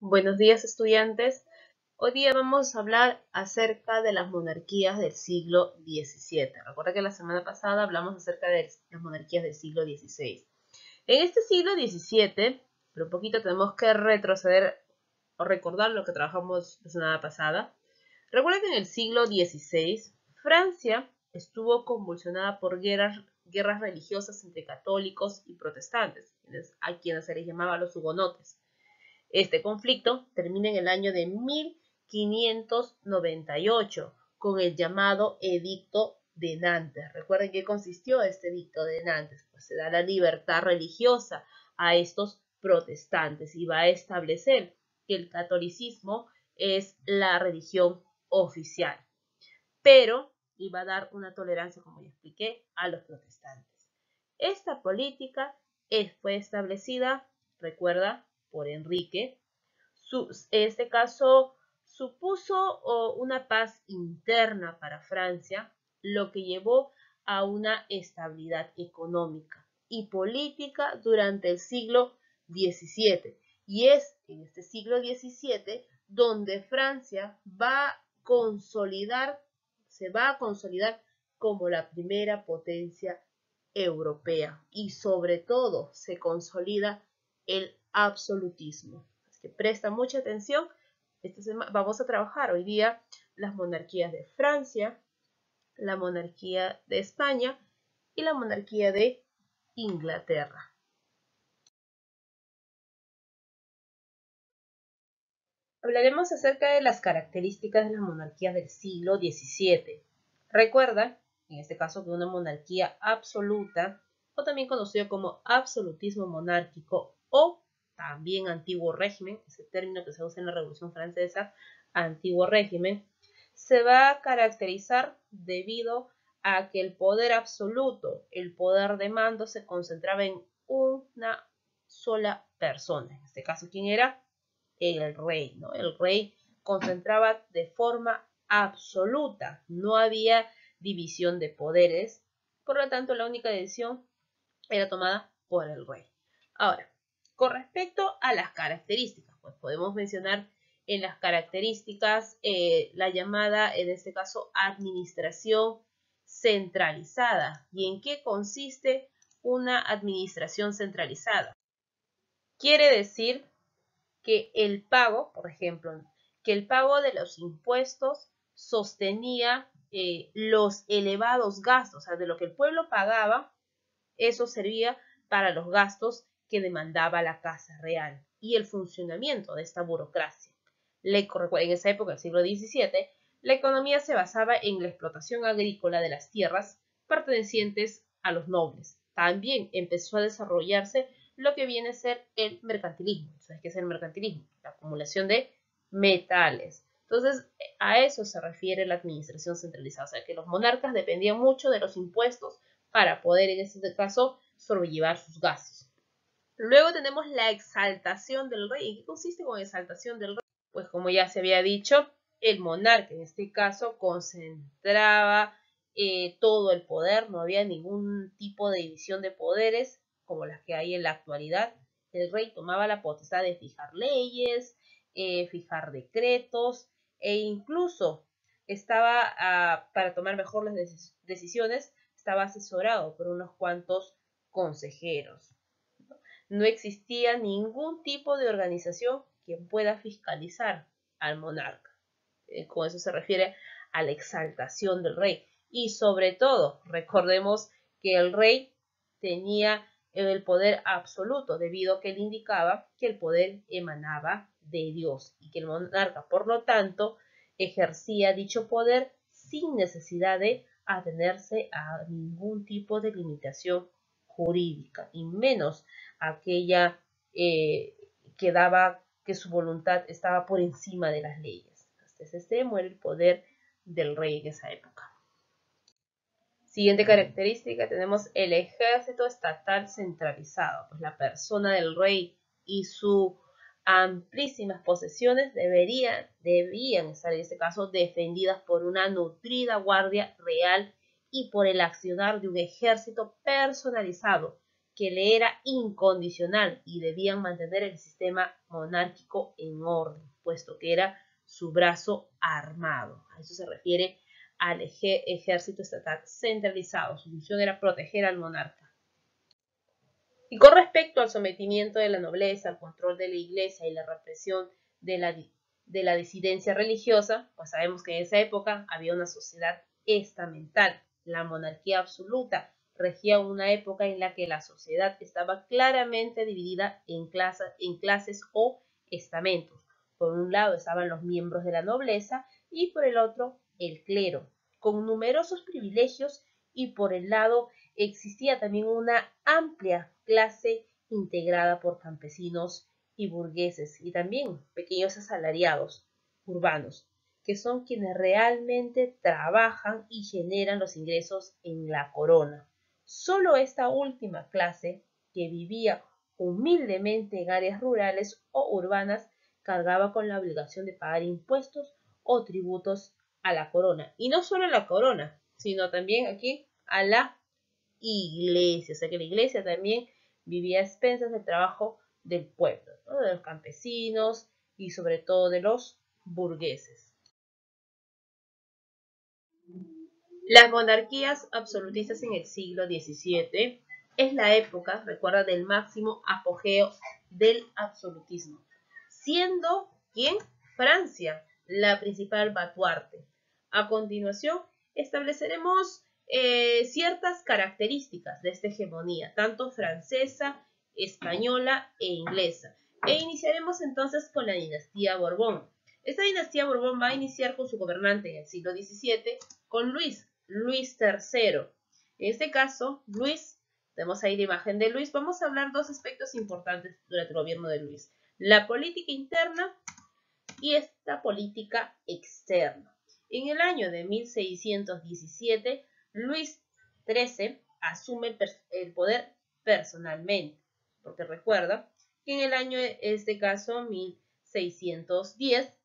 Buenos días, estudiantes. Hoy día vamos a hablar acerca de las monarquías del siglo XVII. Recuerda que la semana pasada hablamos acerca de las monarquías del siglo XVI. En este siglo XVII, pero un poquito tenemos que retroceder o recordar lo que trabajamos la semana pasada. Recuerda que en el siglo XVI, Francia estuvo convulsionada por guerras religiosas entre católicos y protestantes, a quienes se les llamaba los hugonotes. Este conflicto termina en el año de 1598 con el llamado Edicto de Nantes. Recuerden qué consistió este Edicto de Nantes. Pues se da la libertad religiosa a estos protestantes y va a establecer que el catolicismo es la religión oficial, pero iba a dar una tolerancia, como ya expliqué, a los protestantes. Esta política fue establecida, recuerda, por Enrique. Este caso supuso una paz interna para Francia, lo que llevó a una estabilidad económica y política durante el siglo XVII. Y es en este siglo XVII donde Francia se va a consolidar como la primera potencia europea y sobre todo se consolida el absolutismo. Así que presta mucha atención. Vamos a trabajar hoy día las monarquías de Francia, la monarquía de España y la monarquía de Inglaterra. Hablaremos acerca de las características de las monarquías del siglo XVII. Recuerda, en este caso, que una monarquía absoluta, o también conocido como absolutismo monárquico, o también antiguo régimen, ese término que se usa en la Revolución Francesa, antiguo régimen, se va a caracterizar debido a que el poder absoluto, el poder de mando, se concentraba en una sola persona. En este caso, ¿quién era? El rey, ¿no? El rey concentraba de forma absoluta, no había división de poderes, por lo tanto la única decisión era tomada por el rey. Ahora, con respecto a las características, pues podemos mencionar en las características la llamada, en este caso, administración centralizada. ¿Y en qué consiste una administración centralizada? Quiere decir que el pago, por ejemplo, que el pago de los impuestos sostenía los elevados gastos, o sea, de lo que el pueblo pagaba, eso servía para los gastos que demandaba la Casa Real y el funcionamiento de esta burocracia. En esa época, el siglo XVII, la economía se basaba en la explotación agrícola de las tierras pertenecientes a los nobles. También empezó a desarrollarse lo que viene a ser el mercantilismo. ¿Sabes qué es el mercantilismo? La acumulación de metales. Entonces, a eso se refiere la administración centralizada, o sea, que los monarcas dependían mucho de los impuestos para poder, en este caso, sobrellevar sus gastos. Luego tenemos la exaltación del rey. ¿En qué consiste con exaltación del rey? Pues como ya se había dicho, el monarca en este caso concentraba todo el poder, no había ningún tipo de división de poderes como las que hay en la actualidad. El rey tomaba la potestad de fijar leyes, fijar decretos e incluso estaba, para tomar mejor las decisiones, estaba asesorado por unos cuantos consejeros. No existía ningún tipo de organización que pueda fiscalizar al monarca. Con eso se refiere a la exaltación del rey. Y sobre todo, recordemos que el rey tenía el poder absoluto, debido a que él indicaba que el poder emanaba de Dios y que el monarca, por lo tanto, ejercía dicho poder sin necesidad de atenerse a ningún tipo de limitación jurídica, y menos aquella que su voluntad estaba por encima de las leyes. Hasta ese extremo era el poder del rey en esa época. Siguiente característica, tenemos el ejército estatal centralizado. Pues la persona del rey y sus amplísimas posesiones debían estar en este caso defendidas por una nutrida guardia real y por el accionar de un ejército personalizado que le era incondicional y debían mantener el sistema monárquico en orden, puesto que era su brazo armado. A eso se refiere al ejército estatal centralizado. Su función era proteger al monarca. Y con respecto al sometimiento de la nobleza, al control de la iglesia y la represión de la disidencia religiosa, pues sabemos que en esa época había una sociedad estamental. La monarquía absoluta regía una época en la que la sociedad estaba claramente dividida en clases o estamentos. Por un lado estaban los miembros de la nobleza y por el otro el clero, con numerosos privilegios, y por el lado existía también una amplia clase integrada por campesinos y burgueses y también pequeños asalariados urbanos, que son quienes realmente trabajan y generan los ingresos en la corona. Solo esta última clase, que vivía humildemente en áreas rurales o urbanas, cargaba con la obligación de pagar impuestos o tributos a la corona. Y no solo a la corona, sino también aquí a la iglesia. O sea que la iglesia también vivía a expensas del trabajo del pueblo, ¿no? De los campesinos y sobre todo de los burgueses. Las monarquías absolutistas en el siglo XVII es la época, recuerda, del máximo apogeo del absolutismo, siendo ¿quién? Francia la principal baluarte. A continuación, estableceremos ciertas características de esta hegemonía, tanto francesa, española e inglesa. E iniciaremos entonces con la dinastía Borbón. Esta dinastía Borbón va a iniciar con su gobernante en el siglo XVII, con Luis III. En este caso, Luis, tenemos ahí la imagen de Luis. Vamos a hablar dos aspectos importantes durante el gobierno de Luis: la política interna y esta política externa. En el año de 1617, Luis XIII asume el poder personalmente, porque recuerda que en el año, en este caso, 1610,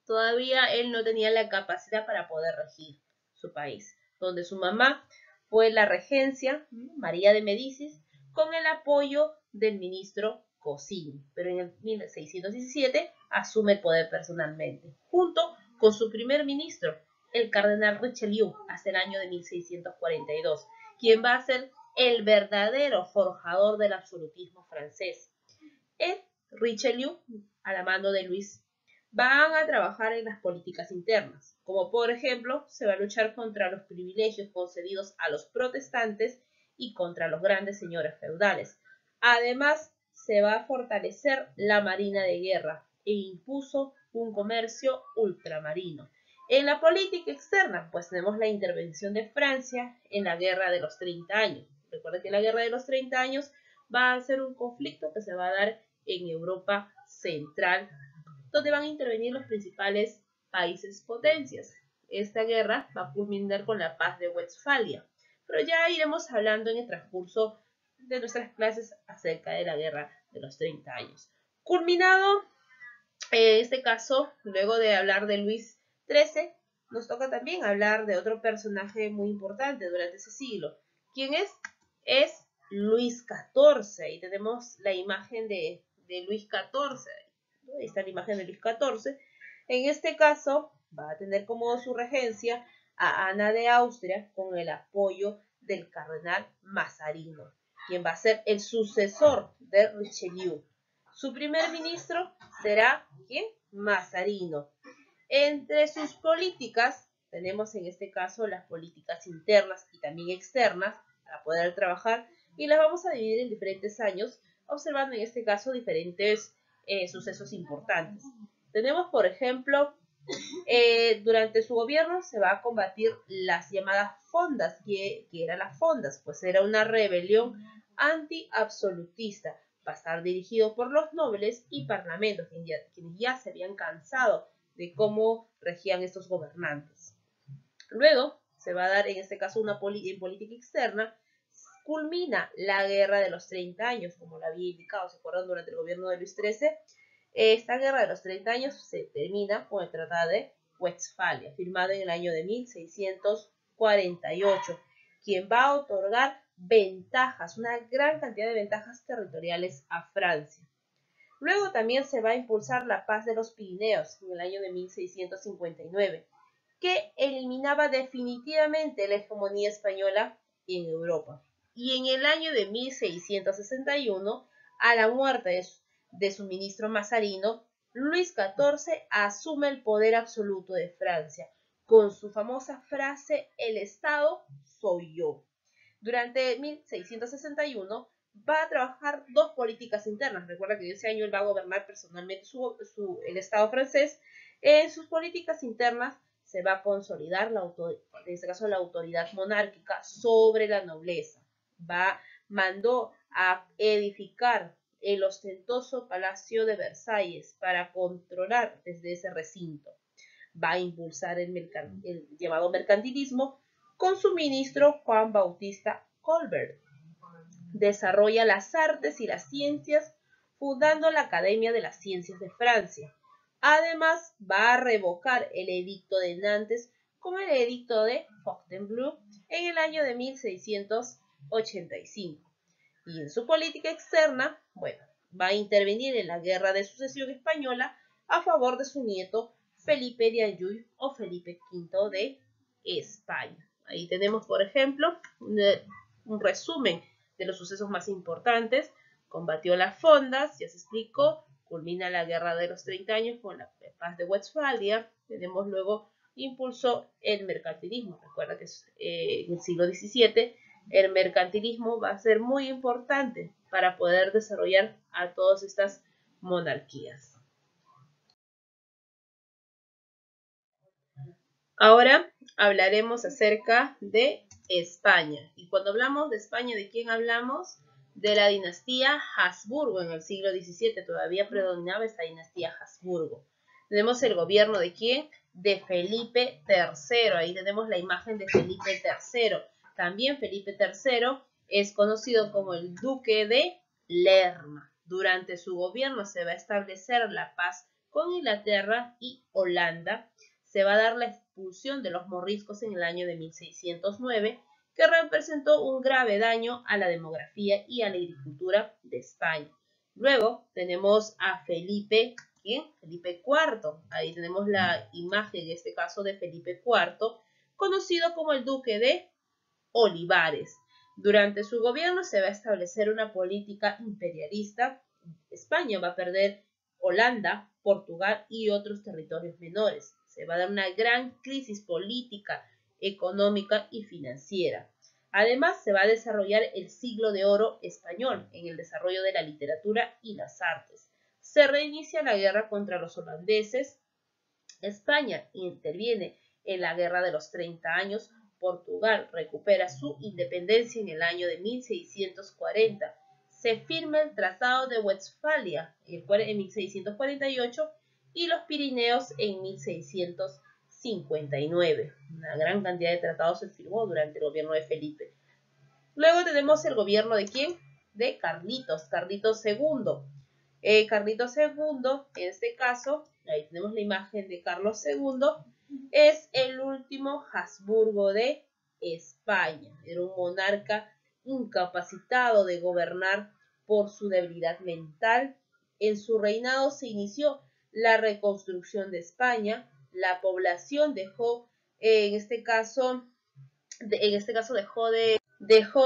todavía él no tenía la capacidad para poder regir su país, donde su mamá fue la regencia, María de Medicis, con el apoyo del ministro Cossini, pero en el 1617 asume el poder personalmente, junto con su primer ministro, el cardenal Richelieu, hasta el año de 1642, quien va a ser el verdadero forjador del absolutismo francés. El Richelieu, a la mano de Luis, van a trabajar en las políticas internas, como por ejemplo se va a luchar contra los privilegios concedidos a los protestantes y contra los grandes señores feudales. Además, se va a fortalecer la marina de guerra e impuso un comercio ultramarino. En la política externa, pues tenemos la intervención de Francia en la Guerra de los 30 años. Recuerda que la Guerra de los 30 años va a ser un conflicto que se va a dar en Europa Central, donde van a intervenir los principales países potencias. Esta guerra va a culminar con la paz de Westfalia, pero ya iremos hablando en el transcurso de nuestras clases acerca de la guerra de los 30 años. Culminado este caso, luego de hablar de Luis XIII, nos toca también hablar de otro personaje muy importante durante ese siglo. ¿Quién es? Es Luis XIV. Ahí tenemos la imagen de Luis XIV. Ahí está la imagen de Luis XIV. En este caso, va a tener como su regencia a Ana de Austria con el apoyo del cardenal Mazarino, quien va a ser el sucesor de Richelieu. Su primer ministro será ¿quién? Mazarino. Entre sus políticas tenemos en este caso las políticas internas y también externas para poder trabajar, y las vamos a dividir en diferentes años, observando en este caso diferentes sucesos importantes. Tenemos, por ejemplo, durante su gobierno se va a combatir las llamadas fondas. ¿Qué eran las fondas? Pues era una rebelión anti-absolutista. Va a estar dirigido por los nobles y parlamentos, quienes ya se habían cansado de cómo regían estos gobernantes. Luego se va a dar en este caso una política externa. Culmina la guerra de los 30 años, como la había indicado, ¿se acuerdan? Durante el gobierno de Luis XIII. Esta guerra de los 30 años se termina con el Tratado de Westfalia, firmado en el año de 1648, quien va a otorgar ventajas, una gran cantidad de ventajas territoriales a Francia. Luego también se va a impulsar la paz de los Pirineos en el año de 1659, que eliminaba definitivamente la hegemonía española en Europa. Y en el año de 1661, a la muerte de su ministro Mazarino, Luis XIV asume el poder absoluto de Francia, con su famosa frase: el Estado soy yo. Durante 1661 va a trabajar dos políticas internas. Recuerda que ese año él va a gobernar personalmente el Estado francés. En sus políticas internas se va a consolidar en este caso la autoridad monárquica sobre la nobleza. Mandó a edificar el ostentoso Palacio de Versalles para controlar desde ese recinto. Va a impulsar el llamado mercantilismo con su ministro Juan Bautista Colbert. Desarrolla las artes y las ciencias, fundando la Academia de las Ciencias de Francia. Además, va a revocar el edicto de Nantes como el edicto de Fontainebleau en el año de 1685. Y en su política externa, va a intervenir en la Guerra de Sucesión Española a favor de su nieto Felipe de Anjou o Felipe V de España. Ahí tenemos, por ejemplo, un resumen de los sucesos más importantes. Combatió las fondas, ya se explicó, culmina la Guerra de los 30 años con la Paz de Westfalia. Tenemos luego, impulsó el mercantilismo. Recuerda que en el siglo XVII el mercantilismo va a ser muy importante para poder desarrollar a todas estas monarquías. Ahora hablaremos acerca de España. Y cuando hablamos de España, ¿de quién hablamos? De la dinastía Habsburgo. En el siglo XVII todavía predominaba esta dinastía Habsburgo. Tenemos el gobierno ¿de quién? De Felipe III. Ahí tenemos la imagen de Felipe III. También Felipe III es conocido como el Duque de Lerma. Durante su gobierno se va a establecer la paz con Inglaterra y Holanda. Se va a dar la expulsión de los moriscos en el año de 1609, que representó un grave daño a la demografía y a la agricultura de España. Luego tenemos a Felipe, ¿quién? Felipe IV. Ahí tenemos la imagen, en este caso, de Felipe IV, conocido como el Duque de Olivares. Durante su gobierno se va a establecer una política imperialista. España va a perder Holanda, Portugal y otros territorios menores. Se va a dar una gran crisis política, económica y financiera. Además, se va a desarrollar el siglo de oro español en el desarrollo de la literatura y las artes. Se reinicia la guerra contra los holandeses. España interviene en la guerra de los 30 años. Portugal recupera su independencia en el año de 1640. Se firma el Tratado de Westfalia en 1648 y los Pirineos en 1659. Una gran cantidad de tratados se firmó durante el gobierno de Felipe. Luego tenemos el gobierno ¿de quién? De Carlitos II. Carlitos II, en este caso, ahí tenemos la imagen de Carlos II, es el último Habsburgo de España. Era un monarca incapacitado de gobernar por su debilidad mental. En su reinado se inició la reconstrucción de España. La población dejó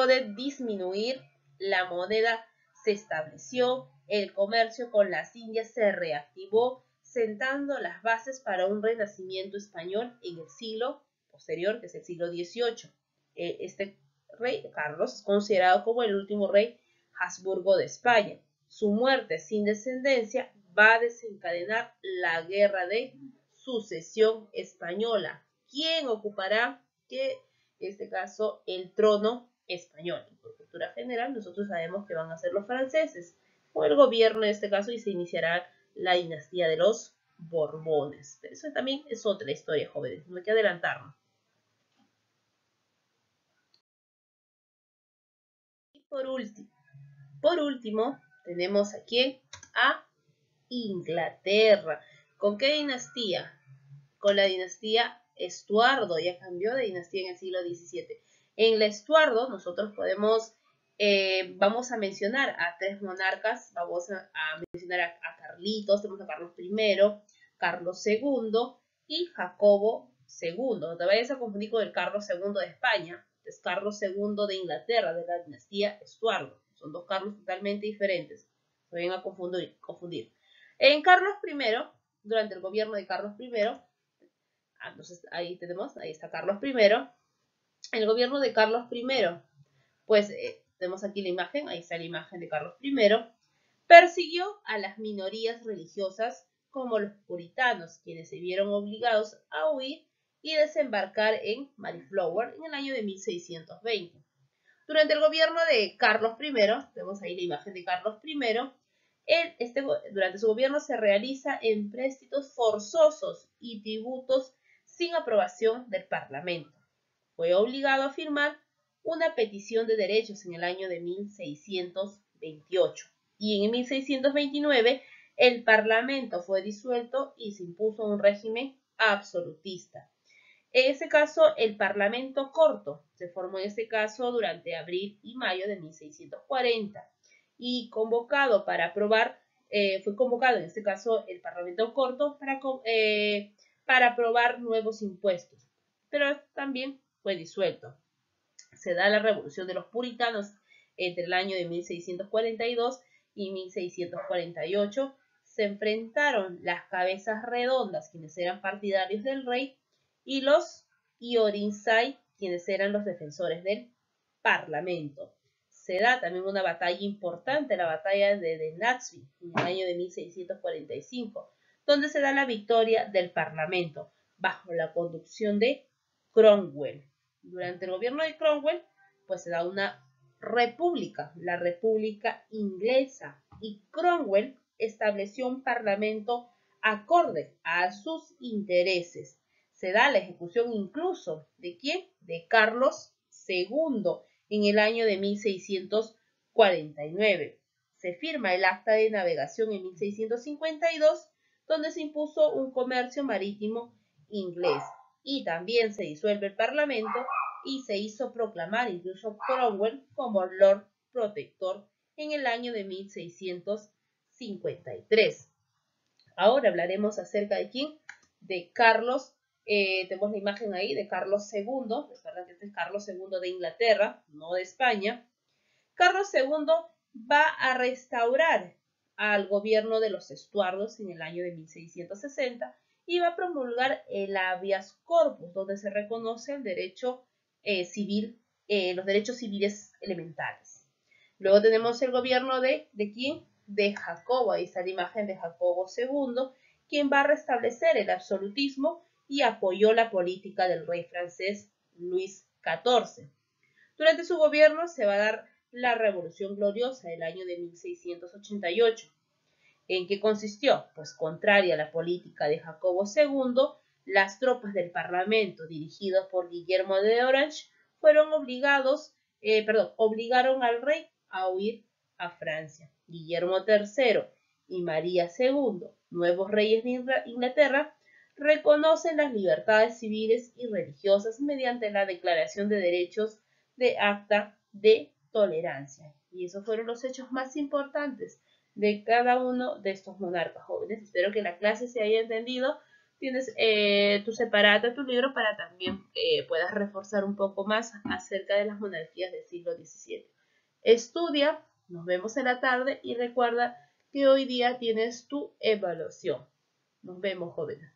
de disminuir, la moneda se estableció, el comercio con las Indias se reactivó, sentando las bases para un renacimiento español en el siglo posterior, que es el siglo XVIII. Este rey Carlos es considerado como el último rey Habsburgo de España. Su muerte sin descendencia va a desencadenar la guerra de sucesión española. ¿Quién ocupará en este caso el trono español? Por cultura general nosotros sabemos que van a ser los franceses o el gobierno en este caso, y se iniciará la dinastía de los Borbones. Pero eso también es otra historia, jóvenes, no hay que adelantarnos. Y por último tenemos aquí a Inglaterra. ¿Con qué dinastía? Con la dinastía Estuardo. Ya cambió de dinastía en el siglo XVII. En el Estuardo nosotros vamos a mencionar a 3 monarcas, vamos a mencionar a Carlitos, tenemos a Carlos I, Carlos II y Jacobo II. No te vayas a confundir con el Carlos II de España, es Carlos II de Inglaterra, de la dinastía Estuardo. Son 2 Carlos totalmente diferentes, se vayan a confundir. En Carlos I, durante el gobierno de Carlos I, entonces ahí está Carlos I, el gobierno de Carlos I, pues tenemos aquí la imagen, ahí está la imagen de Carlos I, persiguió a las minorías religiosas como los puritanos, quienes se vieron obligados a huir y desembarcar en Mayflower en el año de 1620. Durante el gobierno de Carlos I, vemos ahí la imagen de Carlos I, durante su gobierno se realiza empréstitos forzosos y tributos sin aprobación del Parlamento. Fue obligado a firmar una petición de derechos en el año de 1628 y en 1629 el Parlamento fue disuelto y se impuso un régimen absolutista. En este caso, el Parlamento Corto se formó en este caso durante abril y mayo de 1640 y fue convocado en este caso el Parlamento Corto para aprobar nuevos impuestos, pero también fue disuelto. Se da la revolución de los puritanos entre el año de 1642 y 1648. Se enfrentaron las cabezas redondas, quienes eran partidarios del rey, y los Ironside, quienes eran los defensores del Parlamento. Se da también una batalla importante, la batalla de Knoxville, en el año de 1645, donde se da la victoria del Parlamento, bajo la conducción de Cromwell. Durante el gobierno de Cromwell, pues se da una república, la República Inglesa, y Cromwell estableció un parlamento acorde a sus intereses. Se da la ejecución incluso ¿de quién? De Carlos II en el año de 1649. Se firma el Acta de Navegación en 1652, donde se impuso un comercio marítimo inglés. Y también se disuelve el Parlamento y se hizo proclamar incluso Cromwell como Lord Protector en el año de 1653. Ahora hablaremos acerca de quién, de Carlos. Tenemos la imagen ahí de Carlos II. Recuerden que este es Carlos II de Inglaterra, no de España. Carlos II va a restaurar al gobierno de los Estuardos en el año de 1660 y va a promulgar el habeas corpus, donde se reconoce el derecho civil, los derechos civiles elementales. Luego tenemos el gobierno ¿de quién? De Jacobo. Ahí está la imagen de Jacobo II, quien va a restablecer el absolutismo y apoyó la política del rey francés Luis XIV. Durante su gobierno se va a dar la Revolución Gloriosa del año de 1688. ¿En qué consistió? Pues contraria a la política de Jacobo II, las tropas del Parlamento dirigidas por Guillermo de Orange obligaron al rey a huir a Francia. Guillermo III y María II, nuevos reyes de Inglaterra, reconocen las libertades civiles y religiosas mediante la Declaración de Derechos de Acta de Tolerancia. Y esos fueron los hechos más importantes de cada uno de estos monarcas jóvenes. Espero que la clase se haya entendido. Tienes tu separata, tu libro, para también puedas reforzar un poco más acerca de las monarquías del siglo XVII. Estudia, nos vemos en la tarde y recuerda que hoy día tienes tu evaluación. Nos vemos, jóvenes.